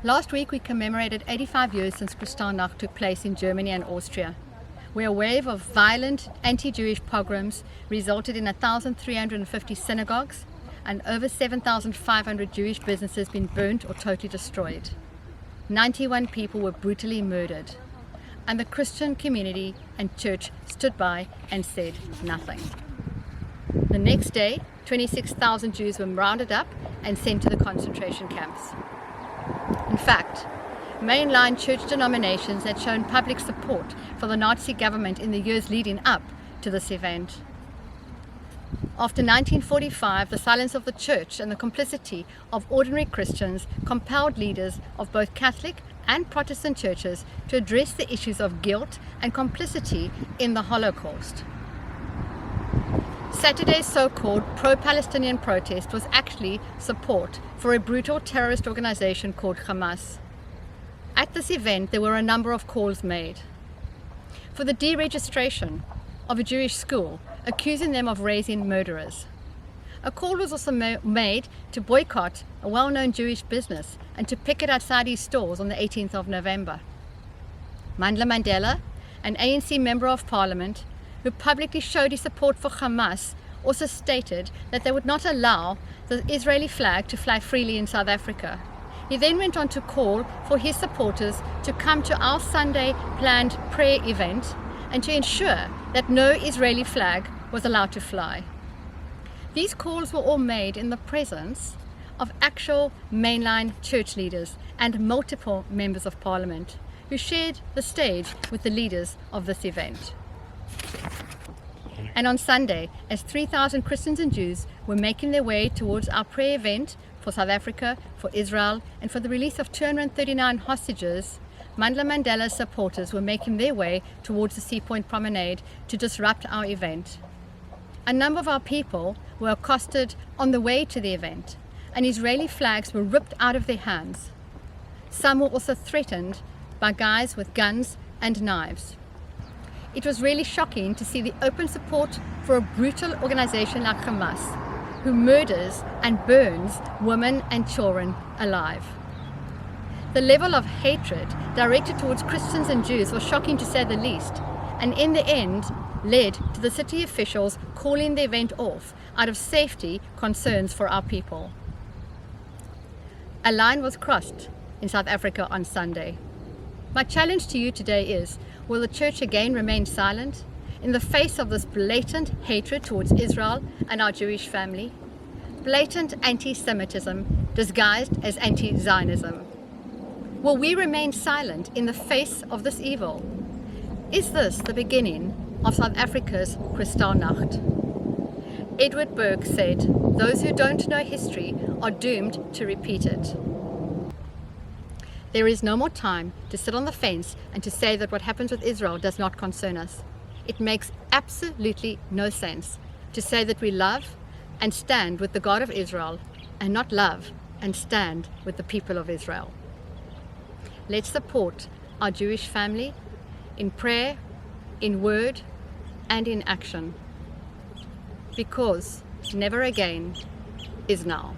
Last week we commemorated 85 years since Kristallnacht took place in Germany and Austria, where a wave of violent anti-Jewish pogroms resulted in 1,350 synagogues and over 7,500 Jewish businesses being burnt or totally destroyed. 91 people were brutally murdered, and the Christian community and church stood by and said nothing. The next day, 26,000 Jews were rounded up and sent to the concentration camps. In fact, mainline church denominations had shown public support for the Nazi government in the years leading up to this event. After 1945, the silence of the church and the complicity of ordinary Christians compelled leaders of both Catholic and Protestant churches to address the issues of guilt and complicity in the Holocaust. Saturday's so-called pro-Palestinian protest was actually support for a brutal terrorist organization called Hamas. At this event, there were a number of calls made for the deregistration of a Jewish school, accusing them of raising murderers. A call was also made to boycott a well-known Jewish business and to picket outside his stores on the 18th of November. Mandla Mandela, an ANC member of parliament, who publicly showed his support for Hamas, also stated that they would not allow the Israeli flag to fly freely in South Africa. He then went on to call for his supporters to come to our Sunday planned prayer event and to ensure that no Israeli flag was allowed to fly. These calls were all made in the presence of actual mainline church leaders and multiple members of parliament who shared the stage with the leaders of this event. And on Sunday, as 3,000 Christians and Jews were making their way towards our prayer event for South Africa, for Israel, and for the release of 239 hostages, Mandla Mandela's supporters were making their way towards the Sea Point Promenade to disrupt our event. A number of our people were accosted on the way to the event, and Israeli flags were ripped out of their hands. Some were also threatened by guys with guns and knives. It was really shocking to see the open support for a brutal organization like Hamas, who murders and burns women and children alive. The level of hatred directed towards Christians and Jews was shocking to say the least, and in the end led to the city officials calling the event off out of safety concerns for our people. A line was crossed in South Africa on Sunday. My challenge to you today is, will the church again remain silent in the face of this blatant hatred towards Israel and our Jewish family? Blatant anti-Semitism disguised as anti-Zionism. Will we remain silent in the face of this evil? Is this the beginning of South Africa's Kristallnacht? Edward Burke said, "Those who don't know history are doomed to repeat it." There is no more time to sit on the fence and to say that what happens with Israel does not concern us. It makes absolutely no sense to say that we love and stand with the God of Israel and not love and stand with the people of Israel. Let's support our Jewish family in prayer, in word, and in action, because never again is now.